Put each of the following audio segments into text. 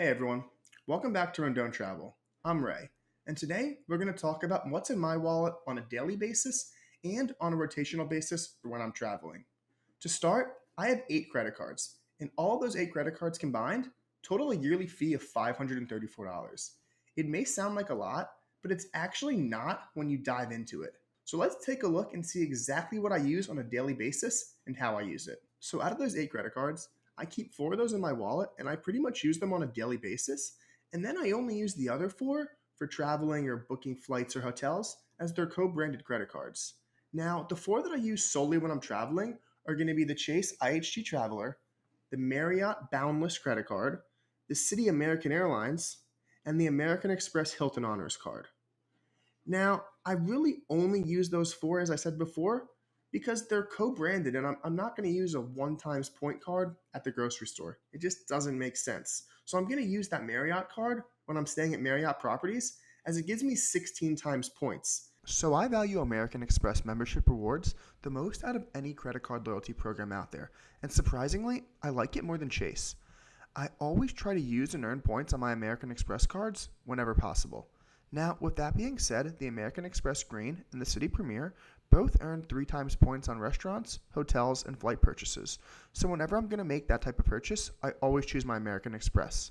Hey everyone, welcome back to Rindone Travel. I'm Ray, and today we're going to talk about what's in my wallet on a daily basis and on a rotational basis for when I'm traveling. To start, I have 8 credit cards, and all those 8 credit cards combined total a yearly fee of $534. It may sound like a lot, but it's actually not when you dive into it. So let's take a look and see exactly what I use on a daily basis and how I use it. So out of those 8 credit cards, I keep 4 of those in my wallet and I pretty much use them on a daily basis. And then I only use the other 4 for traveling or booking flights or hotels as they're co branded credit cards. Now, the 4 that I use solely when I'm traveling are going to be the Chase IHG Traveler, the Marriott Boundless credit card, the Citi American Airlines, and the American Express Hilton Honors card. Now, I really only use those 4, as I said before, because they're co-branded and I'm not going to use a one times point card at the grocery store. It just doesn't make sense. So I'm going to use that Marriott card when I'm staying at Marriott properties as it gives me 16 times points. So I value American Express membership rewards the most out of any credit card loyalty program out there. And surprisingly, I like it more than Chase. I always try to use and earn points on my American Express cards whenever possible. Now, with that being said, the American Express Green and the City Premier both earn 3 times points on restaurants, hotels, and flight purchases. So whenever I'm going to make that type of purchase, I always choose my American Express.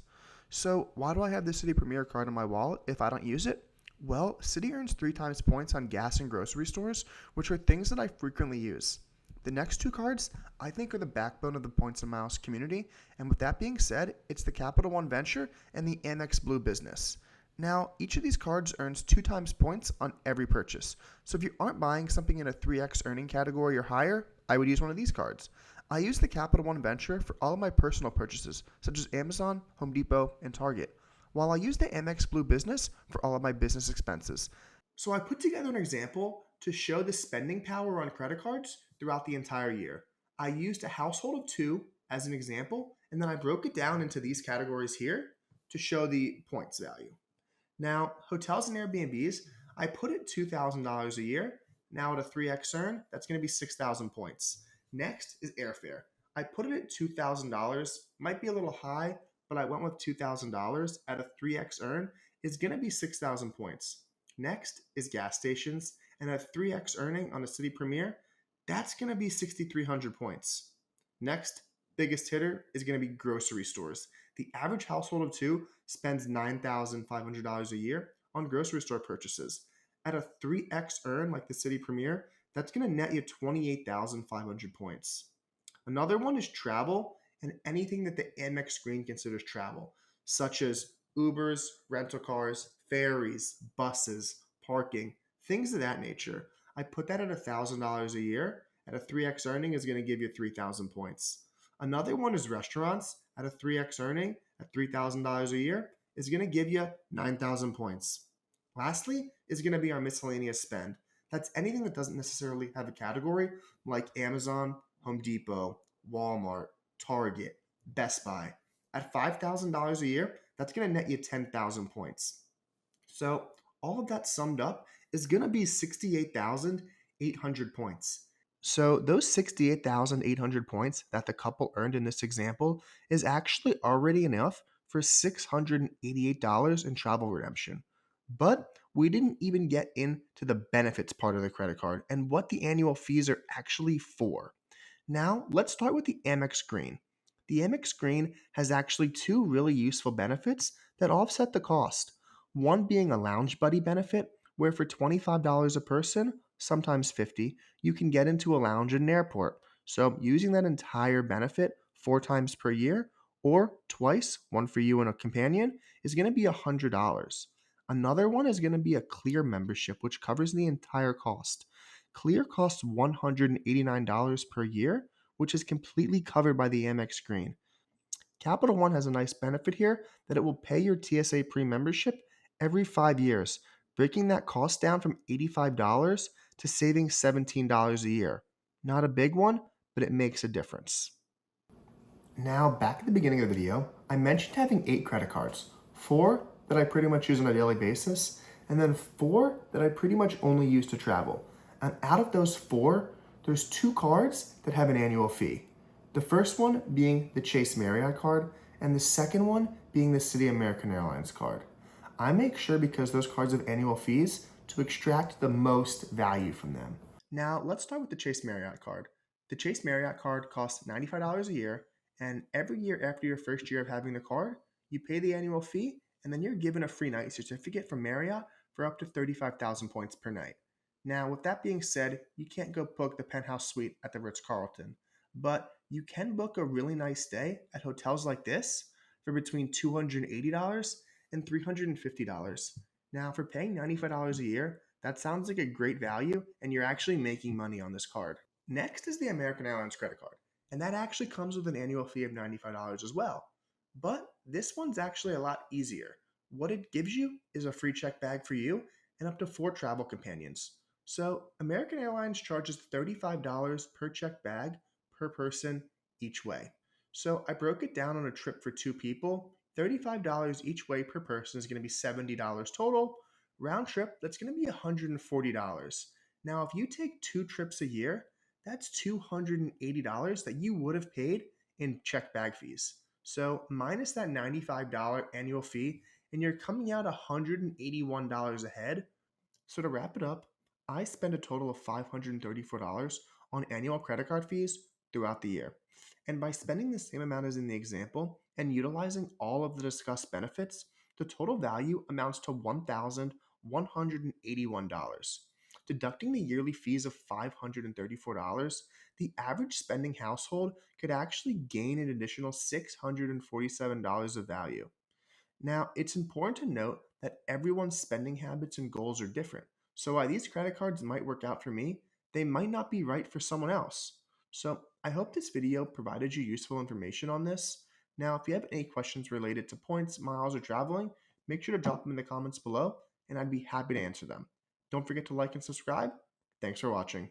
So why do I have the City Premier card in my wallet if I don't use it? Well, City earns 3 times points on gas and grocery stores, which are things that I frequently use. The next 2 cards, I think, are the backbone of the Points and Miles community, and with that being said, it's the Capital One Venture and the Amex Blue Business. Now, each of these cards earns 2 times points on every purchase. So if you aren't buying something in a 3x earning category or higher, I would use one of these cards. I use the Capital One Venture for all of my personal purchases, such as Amazon, Home Depot, and Target, while I use the Amex Blue Business for all of my business expenses. So I put together an example to show the spending power on credit cards throughout the entire year. I used a household of 2 as an example, and then I broke it down into these categories here to show the points value. Now, hotels and Airbnbs, I put it $2,000 a year. Now at a 3x earn, that's going to be 6,000 points. Next is airfare. I put it at $2,000. Might be a little high, but I went with $2,000 at a 3x earn. Is going to be 6,000 points. Next is gas stations, and at 3x earning on a City Premier, that's going to be 6,300 points. Next, biggest hitter is going to be grocery stores. The average household of 2 spends $9,500 a year on grocery store purchases. At a 3x earn like the City Premier, that's going to net you 28,500 points. Another one is travel and anything that the Amex screen considers travel, such as Ubers, rental cars, ferries, buses, parking, things of that nature. I put that at $1,000 a year. At a 3x earning is going to give you 3,000 points. Another one is restaurants. At a 3x earning at $3,000 a year is going to give you 9,000 points. Lastly is going to be our miscellaneous spend. That's anything that doesn't necessarily have a category like Amazon, Home Depot, Walmart, Target, Best Buy. At $5,000 a year, that's going to net you 10,000 points. So all of that summed up is going to be 68,800 points. So those 68,800 points that the couple earned in this example is actually already enough for $688 in travel redemption. But we didn't even get into the benefits part of the credit card and what the annual fees are actually for. Now, let's start with the Amex Green. The Amex Green has actually 2 really useful benefits that offset the cost. One being a Lounge Buddy benefit, where for $25 a person, sometimes $50, you can get into a lounge at an airport. So using that entire benefit 4 times per year or twice, one for you and a companion, is going to be $100. Another one is going to be a Clear membership, which covers the entire cost. Clear costs $189 per year, which is completely covered by the Amex Green. Capital One has a nice benefit here that it will pay your TSA pre-membership every 5 years, breaking that cost down from $85 to saving $17 a year. Not a big one, but it makes a difference. Now, back at the beginning of the video, I mentioned having 8 credit cards. 4 that I pretty much use on a daily basis, and then 4 that I pretty much only use to travel. And out of those 4, there's 2 cards that have an annual fee. The first one being the Chase Marriott card, And the second one being the City American Airlines card. I make sure, because those cards have annual fees, to extract the most value from them. Now, let's start with the Chase Marriott card. The Chase Marriott card costs $95 a year, and every year after your first year of having the card, you pay the annual fee, and then you're given a free night certificate from Marriott for up to 35,000 points per night. Now, with that being said, you can't go book the penthouse suite at the Ritz-Carlton, but you can book a really nice stay at hotels like this for between $280 and $350. Now, for paying $95 a year, that sounds like a great value, and you're actually making money on this card. Next is the American Airlines credit card, and that actually comes with an annual fee of $95 as well. But this one's actually a lot easier. What it gives you is a free check bag for you and up to 4 travel companions. So, American Airlines charges $35 per check bag per person each way. So, I broke it down on a trip for 2 people. $35 each way per person is going to be $70 total. Round trip, that's going to be $140. Now, if you take 2 trips a year, that's $280 that you would have paid in check bag fees. So, minus that $95 annual fee, and you're coming out $181 ahead. So, to wrap it up, I spend a total of $534 on annual credit card fees throughout the year. And by spending the same amount as in the example and utilizing all of the discussed benefits, the total value amounts to $1,181. Deducting the yearly fees of $534, the average spending household could actually gain an additional $647 of value. Now, it's important to note that everyone's spending habits and goals are different. So, while these credit cards might work out for me, they might not be right for someone else. So, I hope this video provided you useful information on this. Now, if you have any questions related to points, miles, or traveling, make sure to drop them in the comments below, and I'd be happy to answer them. Don't forget to like and subscribe. Thanks for watching.